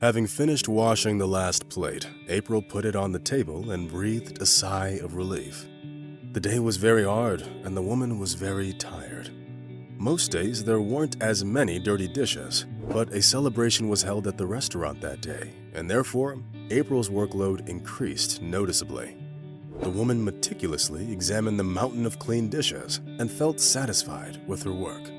Having finished washing the last plate, April put it on the table and breathed a sigh of relief. The day was very hard, and the woman was very tired. Most days there weren't as many dirty dishes, but a celebration was held at the restaurant that day, and therefore, April's workload increased noticeably. The woman meticulously examined the mountain of clean dishes and felt satisfied with her work.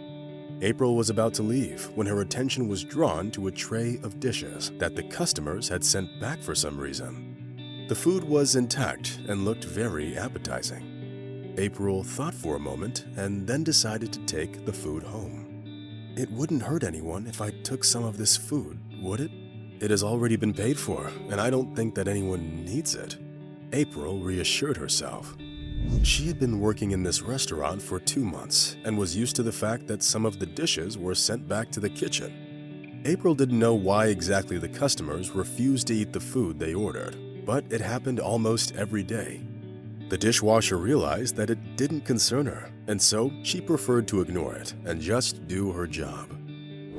April was about to leave when her attention was drawn to a tray of dishes that the customers had sent back for some reason. The food was intact and looked very appetizing. April thought for a moment and then decided to take the food home. It wouldn't hurt anyone if I took some of this food, would it? It has already been paid for, and I don't think that anyone needs it. April reassured herself. She had been working in this restaurant for 2 months and was used to the fact that some of the dishes were sent back to the kitchen. April didn't know why exactly the customers refused to eat the food they ordered, but it happened almost every day. The dishwasher realized that it didn't concern her, and so she preferred to ignore it and just do her job.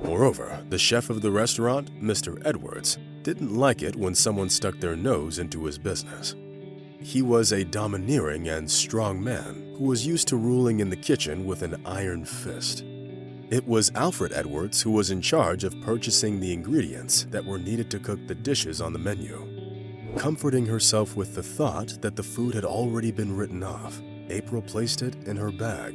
Moreover, the chef of the restaurant, Mr. Edwards, didn't like it when someone stuck their nose into his business. He was a domineering and strong man who was used to ruling in the kitchen with an iron fist. It was Alfred Edwards who was in charge of purchasing the ingredients that were needed to cook the dishes on the menu. Comforting herself with the thought that the food had already been written off, April placed it in her bag.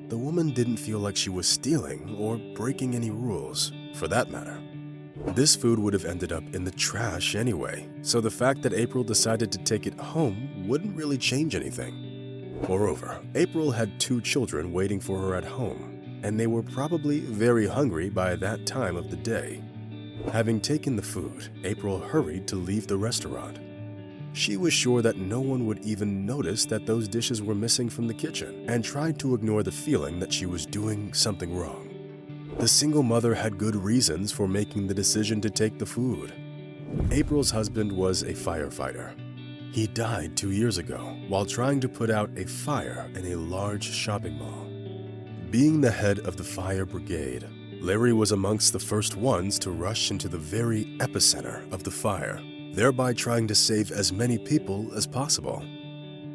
The woman didn't feel like she was stealing or breaking any rules, for that matter. This food would have ended up in the trash anyway, so the fact that April decided to take it home wouldn't really change anything. Moreover, April had 2 children waiting for her at home, and they were probably very hungry by that time of the day. Having taken the food, April hurried to leave the restaurant. She was sure that no one would even notice that those dishes were missing from the kitchen and tried to ignore the feeling that she was doing something wrong. The single mother had good reasons for making the decision to take the food. April's husband was a firefighter. He died 2 years ago while trying to put out a fire in a large shopping mall. Being the head of the fire brigade, Larry was amongst the first ones to rush into the very epicenter of the fire, thereby trying to save as many people as possible.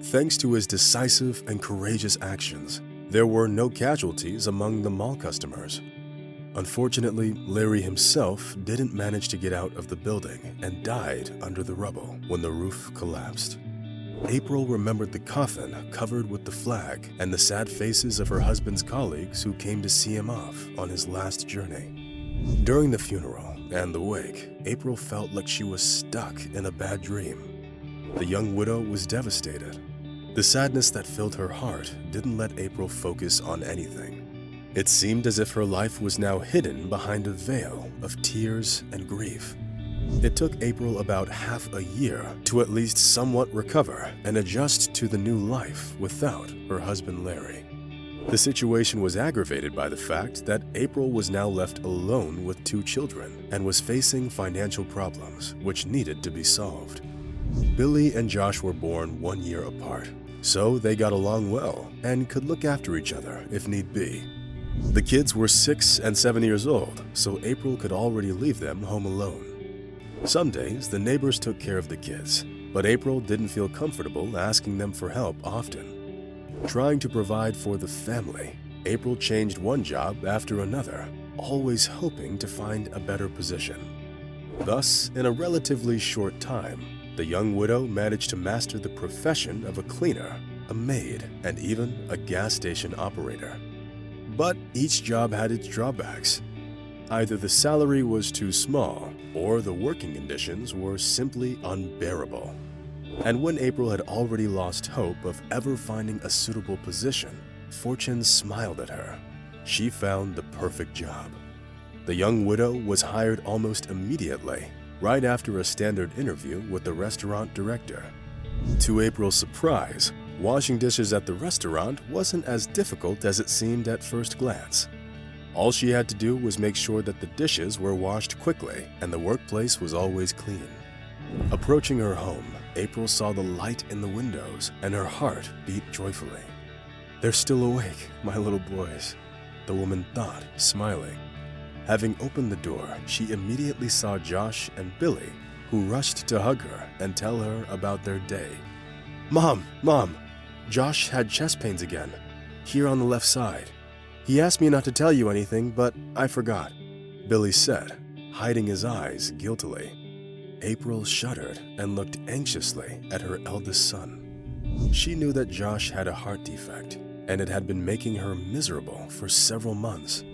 Thanks to his decisive and courageous actions, there were no casualties among the mall customers. Unfortunately, Larry himself didn't manage to get out of the building and died under the rubble when the roof collapsed. April remembered the coffin covered with the flag and the sad faces of her husband's colleagues who came to see him off on his last journey. During the funeral and the wake, April felt like she was stuck in a bad dream. The young widow was devastated. The sadness that filled her heart didn't let April focus on anything. It seemed as if her life was now hidden behind a veil of tears and grief. It took April about half a year to at least somewhat recover and adjust to the new life without her husband Larry. The situation was aggravated by the fact that April was now left alone with 2 children and was facing financial problems which needed to be solved. Billy and Josh were born 1 year apart, so they got along well and could look after each other if need be. The kids were 6 and 7 years old, so April could already leave them home alone. Some days, the neighbors took care of the kids, but April didn't feel comfortable asking them for help often. Trying to provide for the family, April changed one job after another, always hoping to find a better position. Thus, in a relatively short time, the young widow managed to master the profession of a cleaner, a maid, and even a gas station operator. But each job had its drawbacks. Either the salary was too small, or the working conditions were simply unbearable. And when April had already lost hope of ever finding a suitable position, fortune smiled at her. She found the perfect job. The young widow was hired almost immediately, right after a standard interview with the restaurant director. To April's surprise, washing dishes at the restaurant wasn't as difficult as it seemed at first glance. All she had to do was make sure that the dishes were washed quickly and the workplace was always clean. Approaching her home, April saw the light in the windows and her heart beat joyfully. "They're still awake, my little boys," the woman thought, smiling. Having opened the door, she immediately saw Josh and Billy, who rushed to hug her and tell her about their day. Mom, Josh had chest pains again, here on the left side. He asked me not to tell you anything, but I forgot," Billy said, hiding his eyes guiltily. April shuddered and looked anxiously at her eldest son. She knew that Josh had a heart defect, and it had been making her miserable for several months.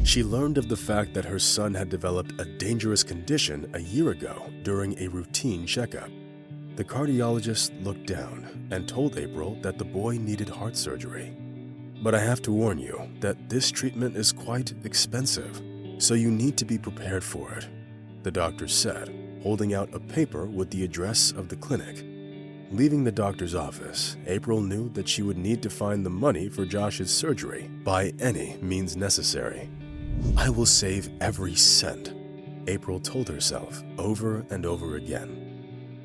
She learned of the fact that her son had developed a dangerous condition a year ago during a routine checkup. The cardiologist looked down and told April that the boy needed heart surgery. "But I have to warn you that this treatment is quite expensive, so you need to be prepared for it," the doctor said, holding out a paper with the address of the clinic. Leaving the doctor's office, April knew that she would need to find the money for Josh's surgery by any means necessary. "I will save every cent," April told herself over and over again.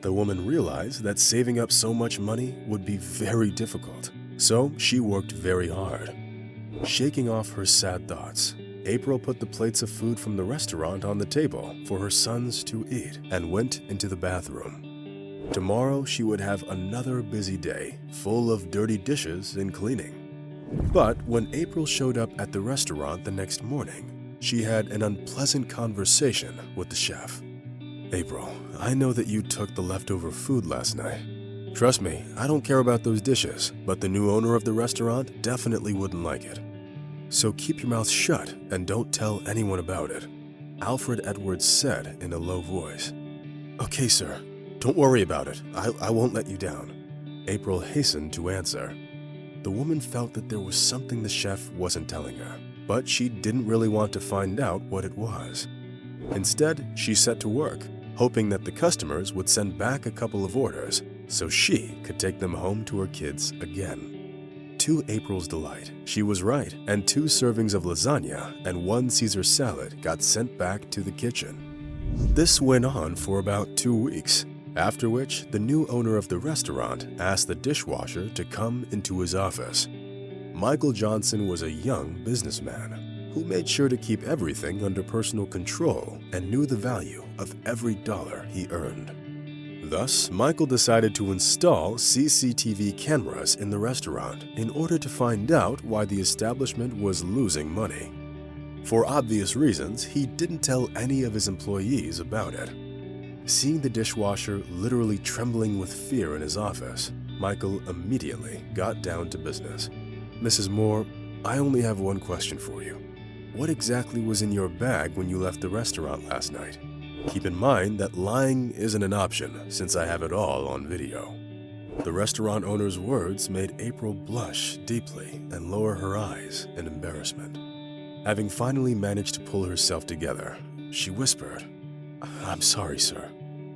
The woman realized that saving up so much money would be very difficult, so she worked very hard. Shaking off her sad thoughts, April put the plates of food from the restaurant on the table for her sons to eat and went into the bathroom. Tomorrow she would have another busy day full of dirty dishes and cleaning. But when April showed up at the restaurant the next morning, she had an unpleasant conversation with the chef. "April, I know that you took the leftover food last night. Trust me, I don't care about those dishes, but the new owner of the restaurant definitely wouldn't like it. So keep your mouth shut and don't tell anyone about it," Alfred Edwards said in a low voice. "Okay, sir. Don't worry about it. I won't let you down," April hastened to answer. The woman felt that there was something the chef wasn't telling her, but she didn't really want to find out what it was. Instead, she set to work, hoping that the customers would send back a couple of orders so she could take them home to her kids again. To April's delight, she was right, and 2 servings of lasagna and 1 Caesar salad got sent back to the kitchen. This went on for about 2 weeks, after which the new owner of the restaurant asked the dishwasher to come into his office. Michael Johnson was a young businessman who made sure to keep everything under personal control and knew the value of every dollar he earned. Thus, Michael decided to install CCTV cameras in the restaurant in order to find out why the establishment was losing money. For obvious reasons, he didn't tell any of his employees about it. Seeing the dishwasher literally trembling with fear in his office, Michael immediately got down to business. "Mrs. Moore, I only have one question for you. What exactly was in your bag when you left the restaurant last night? Keep in mind that lying isn't an option since I have it all on video." The restaurant owner's words made April blush deeply and lower her eyes in embarrassment. Having finally managed to pull herself together, she whispered, "I'm sorry, sir.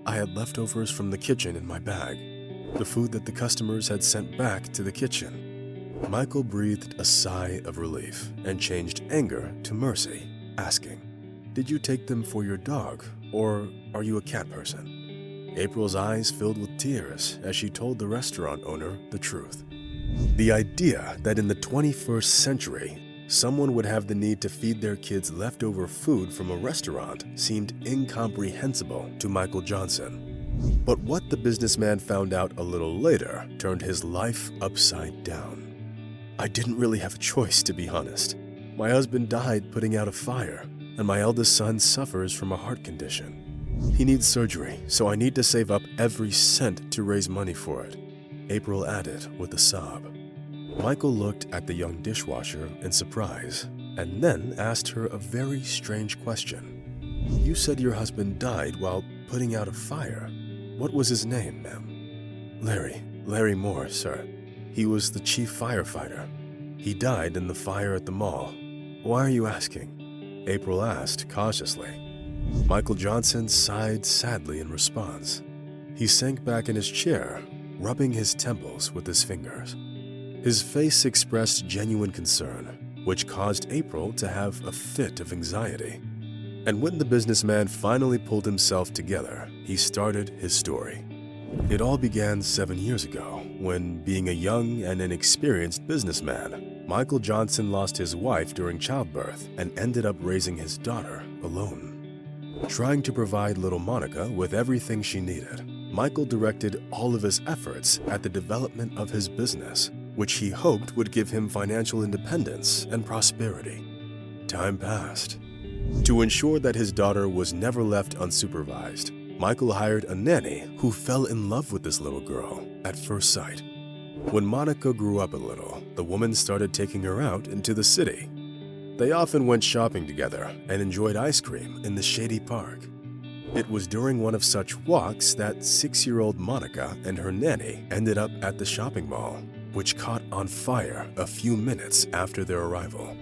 I had leftovers from the kitchen in my bag, the food that the customers had sent back to the kitchen." Michael breathed a sigh of relief and changed anger to mercy, asking, "Did you take them for your dog, or are you a cat person?" April's eyes filled with tears as she told the restaurant owner the truth. The idea that in the 21st century, someone would have the need to feed their kids leftover food from a restaurant seemed incomprehensible to Michael Johnson. But what the businessman found out a little later turned his life upside down. "I didn't really have a choice, to be honest. My husband died putting out a fire, and my eldest son suffers from a heart condition. He needs surgery, so I need to save up every cent to raise money for it," April added with a sob. Michael looked at the young dishwasher in surprise, and then asked her a very strange question. "You said your husband died while putting out a fire. What was his name, ma'am?" Larry Moore, sir. He was the chief firefighter. He died in the fire at the mall." "Why are you asking?" April asked cautiously. Michael Johnson sighed sadly in response. He sank back in his chair, rubbing his temples with his fingers. His face expressed genuine concern, which caused April to have a fit of anxiety. And when the businessman finally pulled himself together, he started his story. It all began 7 years ago, when, being a young and inexperienced businessman, Michael Johnson lost his wife during childbirth and ended up raising his daughter alone. Trying to provide little Monica with everything she needed, Michael directed all of his efforts at the development of his business, which he hoped would give him financial independence and prosperity. Time passed. To ensure that his daughter was never left unsupervised, Michael hired a nanny who fell in love with this little girl at first sight. When Monica grew up a little, the woman started taking her out into the city. They often went shopping together and enjoyed ice cream in the shady park. It was during one of such walks that 6-year-old Monica and her nanny ended up at the shopping mall, which caught on fire a few minutes after their arrival.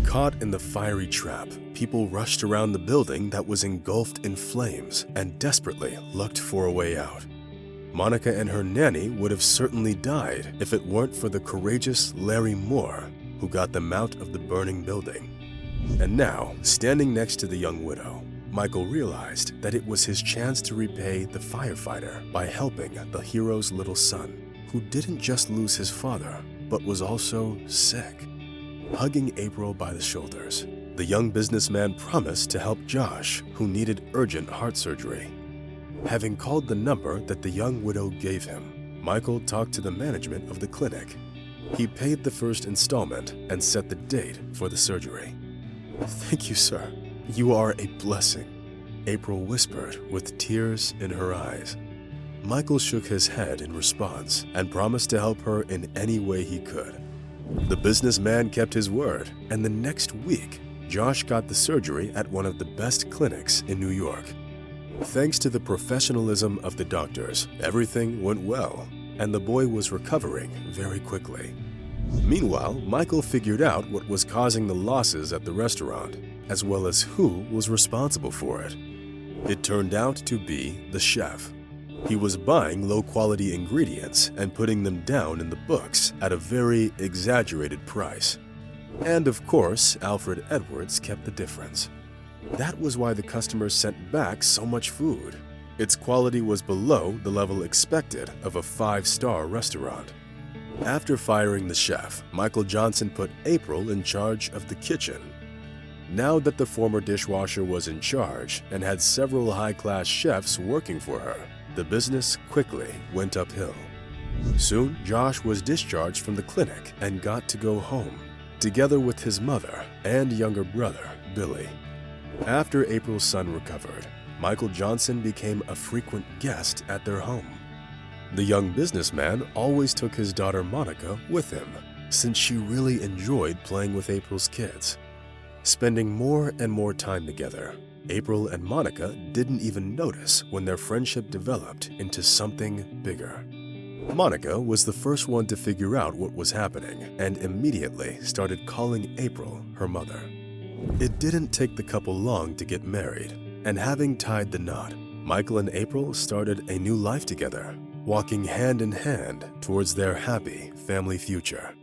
Caught in the fiery trap, people rushed around the building that was engulfed in flames and desperately looked for a way out. Monica and her nanny would have certainly died if it weren't for the courageous Larry Moore, who got them out of the burning building. And now, standing next to the young widow, Michael realized that it was his chance to repay the firefighter by helping the hero's little son, who didn't just lose his father, but was also sick. Hugging April by the shoulders, the young businessman promised to help Josh, who needed urgent heart surgery. Having called the number that the young widow gave him, Michael talked to the management of the clinic. He paid the first installment and set the date for the surgery. "Thank you, sir. You are a blessing," April whispered with tears in her eyes. Michael shook his head in response and promised to help her in any way he could. The businessman kept his word, and the next week, Josh got the surgery at one of the best clinics in New York. Thanks to the professionalism of the doctors, everything went well, and the boy was recovering very quickly. Meanwhile, Michael figured out what was causing the losses at the restaurant, as well as who was responsible for it. It turned out to be the chef. He was buying low-quality ingredients and putting them down in the books at a very exaggerated price. And of course, Alfred Edwards kept the difference. That was why the customers sent back so much food. Its quality was below the level expected of a 5-star restaurant. After firing the chef, Michael Johnson put April in charge of the kitchen. Now that the former dishwasher was in charge and had several high-class chefs working for her, the business quickly went uphill. Soon, Josh was discharged from the clinic and got to go home, together with his mother and younger brother, Billy. After April's son recovered, Michael Johnson became a frequent guest at their home. The young businessman always took his daughter Monica with him, since she really enjoyed playing with April's kids. Spending more and more time together, April and Monica didn't even notice when their friendship developed into something bigger. Monica was the first one to figure out what was happening and immediately started calling April her mother. It didn't take the couple long to get married, and having tied the knot, Michael and April started a new life together, walking hand in hand towards their happy family future.